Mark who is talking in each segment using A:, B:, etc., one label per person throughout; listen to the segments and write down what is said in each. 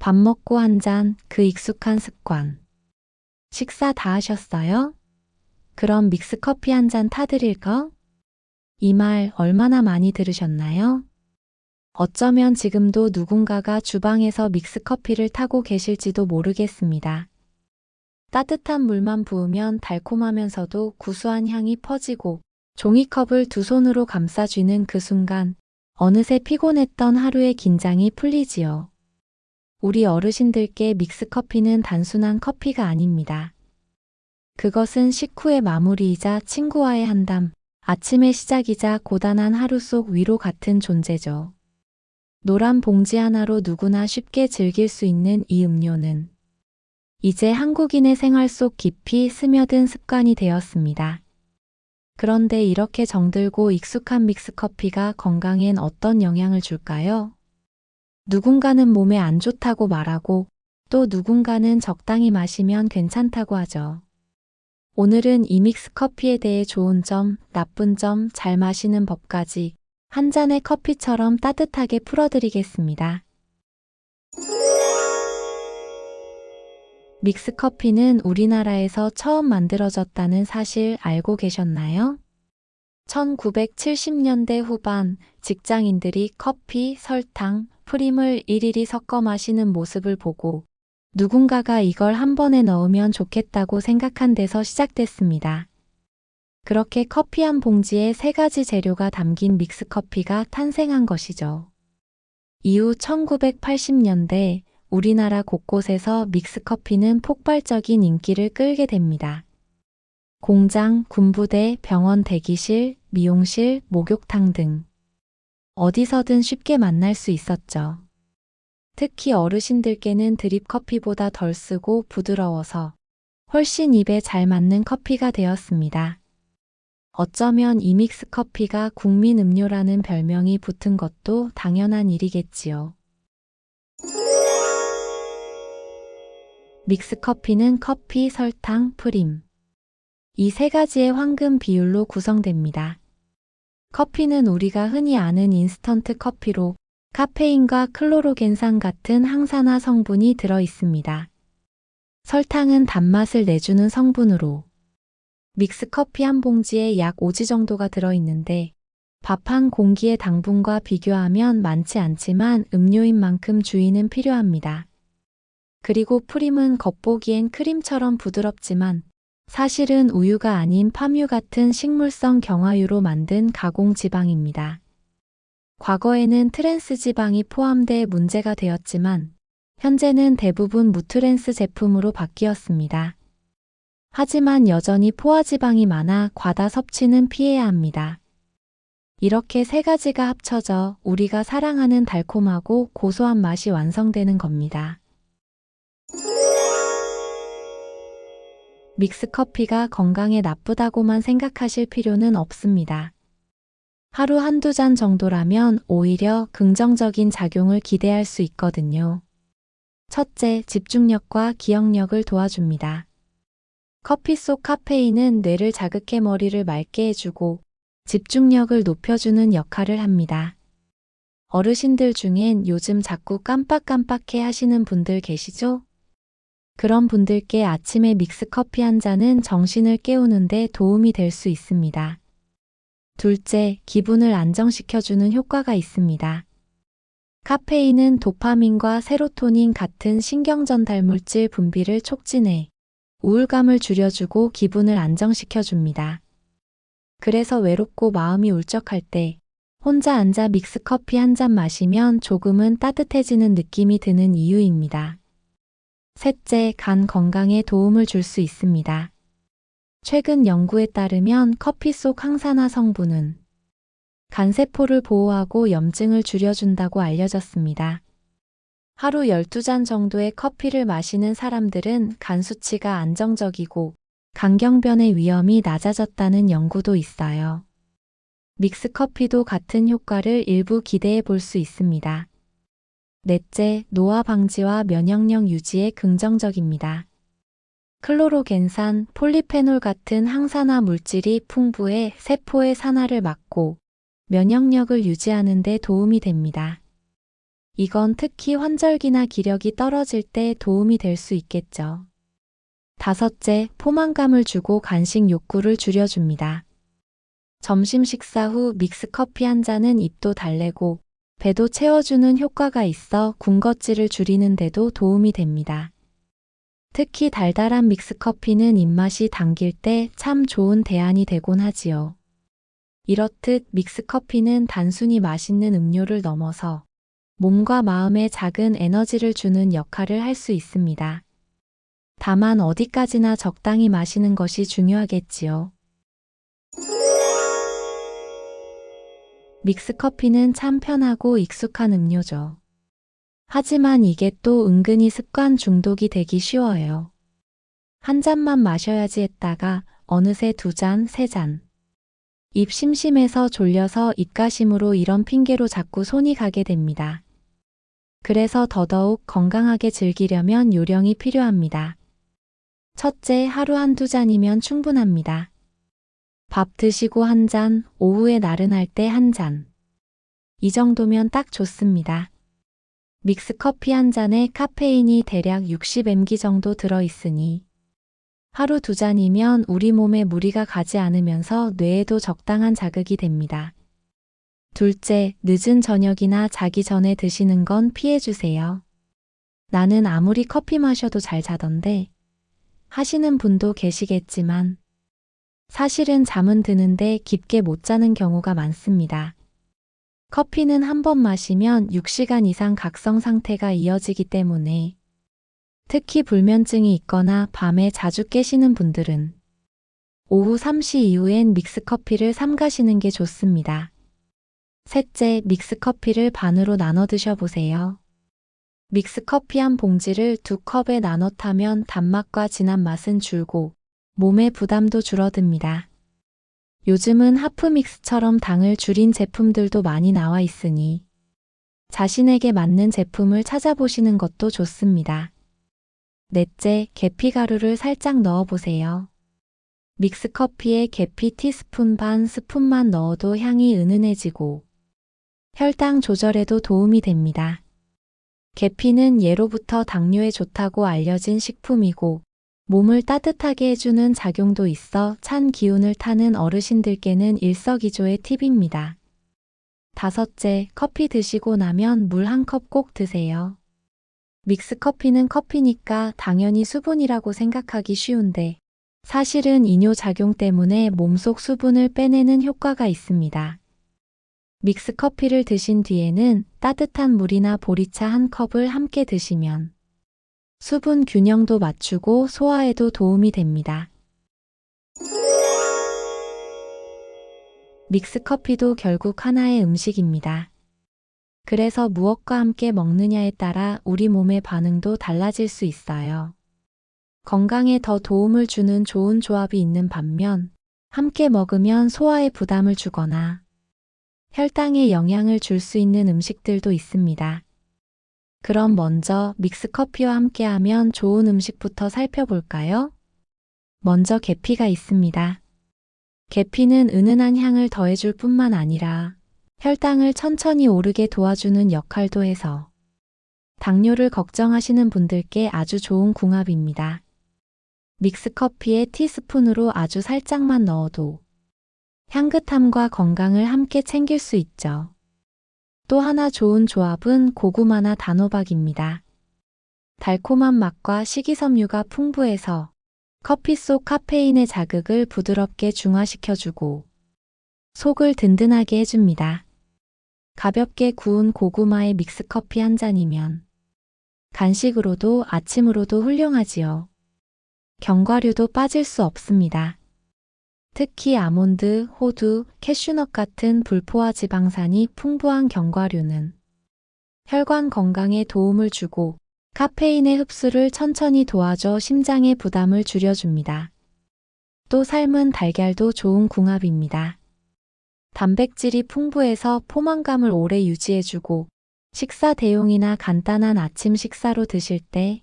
A: 밥 먹고 한 잔, 그 익숙한 습관. 식사 다 하셨어요? 그럼 믹스커피 한 잔 타드릴까? 이 말 얼마나 많이 들으셨나요? 어쩌면 지금도 누군가가 주방에서 믹스커피를 타고 계실지도 모르겠습니다. 따뜻한 물만 부으면 달콤하면서도 구수한 향이 퍼지고 종이컵을 두 손으로 감싸 쥐는 그 순간 어느새 피곤했던 하루의 긴장이 풀리지요. 우리 어르신들께 믹스커피는 단순한 커피가 아닙니다. 그것은 식후의 마무리이자 친구와의 한담, 아침의 시작이자 고단한 하루 속 위로 같은 존재죠. 노란 봉지 하나로 누구나 쉽게 즐길 수 있는 이 음료는 이제 한국인의 생활 속 깊이 스며든 습관이 되었습니다. 그런데 이렇게 정들고 익숙한 믹스커피가 건강엔 어떤 영향을 줄까요? 누군가는 몸에 안 좋다고 말하고 또 누군가는 적당히 마시면 괜찮다고 하죠. 오늘은 이 믹스커피에 대해 좋은 점, 나쁜 점, 잘 마시는 법까지 한 잔의 커피처럼 따뜻하게 풀어드리겠습니다. 믹스커피는 우리나라에서 처음 만들어졌다는 사실 알고 계셨나요? 1970년대 후반 직장인들이 커피, 설탕, 프림을 일일이 섞어 마시는 모습을 보고 누군가가 이걸 한 번에 넣으면 좋겠다고 생각한 데서 시작됐습니다. 그렇게 커피 한 봉지에 3가지 재료가 담긴 믹스커피가 탄생한 것이죠. 이후 1980년대 우리나라 곳곳에서 믹스커피는 폭발적인 인기를 끌게 됩니다. 공장, 군부대, 병원 대기실, 미용실, 목욕탕 등 어디서든 쉽게 만날 수 있었죠. 특히 어르신들께는 드립커피보다 덜 쓰고 부드러워서 훨씬 입에 잘 맞는 커피가 되었습니다. 어쩌면 이 믹스커피가 국민 음료라는 별명이 붙은 것도 당연한 일이겠지요. 믹스커피는 커피, 설탕, 프림. 이 3가지의 황금 비율로 구성됩니다. 커피는 우리가 흔히 아는 인스턴트 커피로 카페인과 클로로겐산 같은 항산화 성분이 들어 있습니다. 설탕은 단맛을 내주는 성분으로 믹스커피 한 봉지에 약 5지 정도가 들어있는데 밥 한 공기의 당분과 비교하면 많지 않지만 음료인 만큼 주의는 필요합니다. 그리고 프림은 겉보기엔 크림처럼 부드럽지만 사실은 우유가 아닌 팜유 같은 식물성 경화유로 만든 가공 지방입니다. 과거에는 트랜스 지방이 포함돼 문제가 되었지만 현재는 대부분 무트랜스 제품으로 바뀌었습니다. 하지만 여전히 포화지방이 많아 과다 섭취는 피해야 합니다. 이렇게 3가지가 합쳐져 우리가 사랑하는 달콤하고 고소한 맛이 완성되는 겁니다. 믹스커피가 건강에 나쁘다고만 생각하실 필요는 없습니다. 하루 한두 잔 정도라면 오히려 긍정적인 작용을 기대할 수 있거든요. 첫째, 집중력과 기억력을 도와줍니다. 커피 속 카페인은 뇌를 자극해 머리를 맑게 해주고 집중력을 높여주는 역할을 합니다. 어르신들 중엔 요즘 자꾸 깜빡깜빡해 하시는 분들 계시죠? 그런 분들께 아침에 믹스커피 한 잔은 정신을 깨우는데 도움이 될 수 있습니다. 둘째, 기분을 안정시켜주는 효과가 있습니다. 카페인은 도파민과 세로토닌 같은 신경전달 물질 분비를 촉진해 우울감을 줄여주고 기분을 안정시켜줍니다. 그래서 외롭고 마음이 울적할 때 혼자 앉아 믹스커피 한 잔 마시면 조금은 따뜻해지는 느낌이 드는 이유입니다. 셋째, 간 건강에 도움을 줄 수 있습니다. 최근 연구에 따르면 커피 속 항산화 성분은 간세포를 보호하고 염증을 줄여준다고 알려졌습니다. 하루 12잔 정도의 커피를 마시는 사람들은 간 수치가 안정적이고 간경변의 위험이 낮아졌다는 연구도 있어요. 믹스커피도 같은 효과를 일부 기대해 볼 수 있습니다. 넷째, 노화 방지와 면역력 유지에 긍정적입니다. 클로로겐산, 폴리페놀 같은 항산화 물질이 풍부해 세포의 산화를 막고 면역력을 유지하는 데 도움이 됩니다. 이건 특히 환절기나 기력이 떨어질 때 도움이 될 수 있겠죠. 다섯째, 포만감을 주고 간식 욕구를 줄여줍니다. 점심 식사 후 믹스커피 한 잔은 입도 달래고 배도 채워주는 효과가 있어 군것질을 줄이는 데도 도움이 됩니다. 특히 달달한 믹스커피는 입맛이 당길 때 참 좋은 대안이 되곤 하지요. 이렇듯 믹스커피는 단순히 맛있는 음료를 넘어서 몸과 마음에 작은 에너지를 주는 역할을 할 수 있습니다. 다만 어디까지나 적당히 마시는 것이 중요하겠지요. 믹스커피는 참 편하고 익숙한 음료죠. 하지만 이게 또 은근히 습관 중독이 되기 쉬워요. 한 잔만 마셔야지 했다가 어느새 두 잔, 세 잔. 입 심심해서 졸려서 입가심으로 이런 핑계로 자꾸 손이 가게 됩니다. 그래서 더더욱 건강하게 즐기려면 요령이 필요합니다. 첫째, 하루 한두 잔이면 충분합니다. 밥 드시고 한 잔, 오후에 나른할 때 한 잔. 이 정도면 딱 좋습니다. 믹스커피 한 잔에 카페인이 대략 60mg 정도 들어있으니 하루 두 잔이면 우리 몸에 무리가 가지 않으면서 뇌에도 적당한 자극이 됩니다. 둘째, 늦은 저녁이나 자기 전에 드시는 건 피해주세요. 나는 아무리 커피 마셔도 잘 자던데 하시는 분도 계시겠지만 사실은 잠은 드는데 깊게 못 자는 경우가 많습니다. 커피는 한 번 마시면 6시간 이상 각성 상태가 이어지기 때문에 특히 불면증이 있거나 밤에 자주 깨시는 분들은 오후 3시 이후엔 믹스커피를 삼가시는 게 좋습니다. 셋째, 믹스커피를 반으로 나눠 드셔보세요. 믹스커피 한 봉지를 두 컵에 나눠 타면 단맛과 진한 맛은 줄고 몸의 부담도 줄어듭니다. 요즘은 하프믹스처럼 당을 줄인 제품들도 많이 나와 있으니 자신에게 맞는 제품을 찾아보시는 것도 좋습니다. 넷째, 계피가루를 살짝 넣어보세요. 믹스커피에 계피 티스푼 반 스푼만 넣어도 향이 은은해지고 혈당 조절에도 도움이 됩니다. 계피는 예로부터 당뇨에 좋다고 알려진 식품이고 몸을 따뜻하게 해주는 작용도 있어 찬 기운을 타는 어르신들께는 일석이조의 팁입니다. 다섯째, 커피 드시고 나면 물 한 컵 꼭 드세요. 믹스커피는 커피니까 당연히 수분이라고 생각하기 쉬운데 사실은 이뇨작용 때문에 몸속 수분을 빼내는 효과가 있습니다. 믹스커피를 드신 뒤에는 따뜻한 물이나 보리차 한 컵을 함께 드시면 수분 균형도 맞추고 소화에도 도움이 됩니다. 믹스커피도 결국 하나의 음식입니다. 그래서 무엇과 함께 먹느냐에 따라 우리 몸의 반응도 달라질 수 있어요. 건강에 더 도움을 주는 좋은 조합이 있는 반면 함께 먹으면 소화에 부담을 주거나 혈당에 영향을 줄 수 있는 음식들도 있습니다. 그럼 먼저 믹스커피와 함께하면 좋은 음식부터 살펴볼까요? 먼저 계피가 있습니다. 계피는 은은한 향을 더해줄 뿐만 아니라 혈당을 천천히 오르게 도와주는 역할도 해서 당뇨를 걱정하시는 분들께 아주 좋은 궁합입니다. 믹스커피에 티스푼으로 아주 살짝만 넣어도 향긋함과 건강을 함께 챙길 수 있죠. 또 하나 좋은 조합은 고구마나 단호박입니다. 달콤한 맛과 식이섬유가 풍부해서 커피 속 카페인의 자극을 부드럽게 중화시켜주고 속을 든든하게 해줍니다. 가볍게 구운 고구마의 믹스커피 한 잔이면 간식으로도 아침으로도 훌륭하지요. 견과류도 빠질 수 없습니다. 특히 아몬드, 호두, 캐슈넛 같은 불포화 지방산이 풍부한 견과류는 혈관 건강에 도움을 주고 카페인의 흡수를 천천히 도와줘 심장의 부담을 줄여줍니다. 또 삶은 달걀도 좋은 궁합입니다. 단백질이 풍부해서 포만감을 오래 유지해주고 식사 대용이나 간단한 아침 식사로 드실 때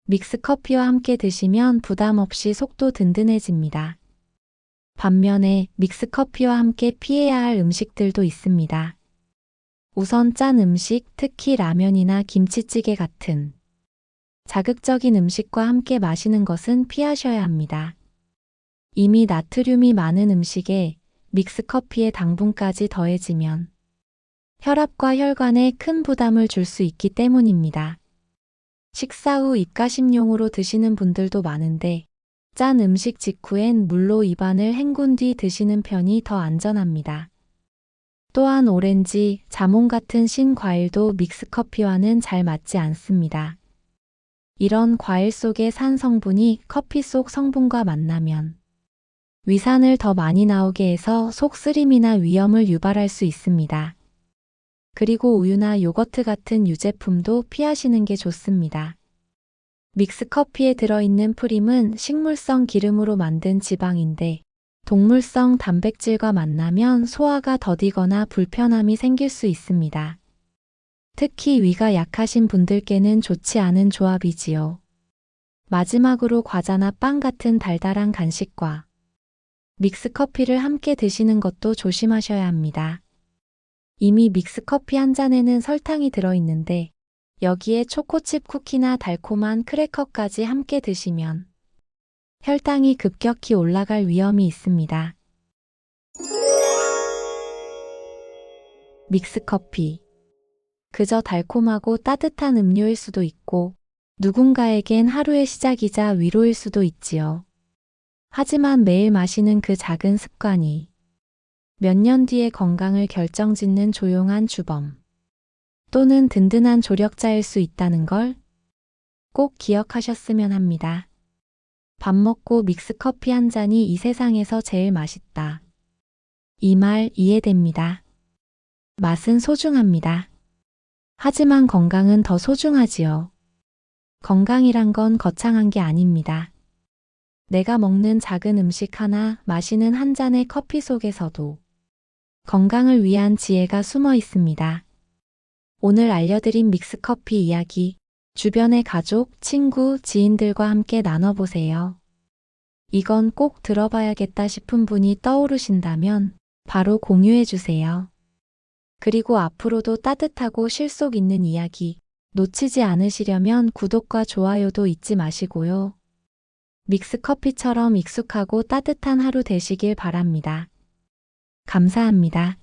A: 믹스커피와 함께 드시면 부담 없이 속도 든든해집니다. 반면에 믹스커피와 함께 피해야 할 음식들도 있습니다. 우선 짠 음식, 특히 라면이나 김치찌개 같은 자극적인 음식과 함께 마시는 것은 피하셔야 합니다. 이미 나트륨이 많은 음식에 믹스커피의 당분까지 더해지면 혈압과 혈관에 큰 부담을 줄 수 있기 때문입니다. 식사 후 입가심용으로 드시는 분들도 많은데 짠 음식 직후엔 물로 입안을 헹군 뒤 드시는 편이 더 안전합니다. 또한 오렌지, 자몽 같은 신과일도 믹스커피와는 잘 맞지 않습니다. 이런 과일 속의 산 성분이 커피 속 성분과 만나면 위산을 더 많이 나오게 해서 속쓰림이나 위염을 유발할 수 있습니다. 그리고 우유나 요거트 같은 유제품도 피하시는 게 좋습니다. 믹스커피에 들어있는 프림은 식물성 기름으로 만든 지방인데 동물성 단백질과 만나면 소화가 더디거나 불편함이 생길 수 있습니다. 특히 위가 약하신 분들께는 좋지 않은 조합이지요. 마지막으로 과자나 빵 같은 달달한 간식과 믹스커피를 함께 드시는 것도 조심하셔야 합니다. 이미 믹스커피 한 잔에는 설탕이 들어있는데 여기에 초코칩 쿠키나 달콤한 크래커까지 함께 드시면 혈당이 급격히 올라갈 위험이 있습니다. 믹스커피. 그저 달콤하고 따뜻한 음료일 수도 있고 누군가에겐 하루의 시작이자 위로일 수도 있지요. 하지만 매일 마시는 그 작은 습관이 몇 년 뒤의 건강을 결정짓는 조용한 주범 또는 든든한 조력자일 수 있다는 걸 꼭 기억하셨으면 합니다. 밥 먹고 믹스커피 한 잔이 이 세상에서 제일 맛있다. 이 말 이해됩니다. 맛은 소중합니다. 하지만 건강은 더 소중하지요. 건강이란 건 거창한 게 아닙니다. 내가 먹는 작은 음식 하나, 마시는 한 잔의 커피 속에서도 건강을 위한 지혜가 숨어 있습니다. 오늘 알려드린 믹스커피 이야기, 주변의 가족, 친구, 지인들과 함께 나눠보세요. 이건 꼭 들어봐야겠다 싶은 분이 떠오르신다면 바로 공유해주세요. 그리고 앞으로도 따뜻하고 실속 있는 이야기 놓치지 않으시려면 구독과 좋아요도 잊지 마시고요. 믹스커피처럼 익숙하고 따뜻한 하루 되시길 바랍니다. 감사합니다.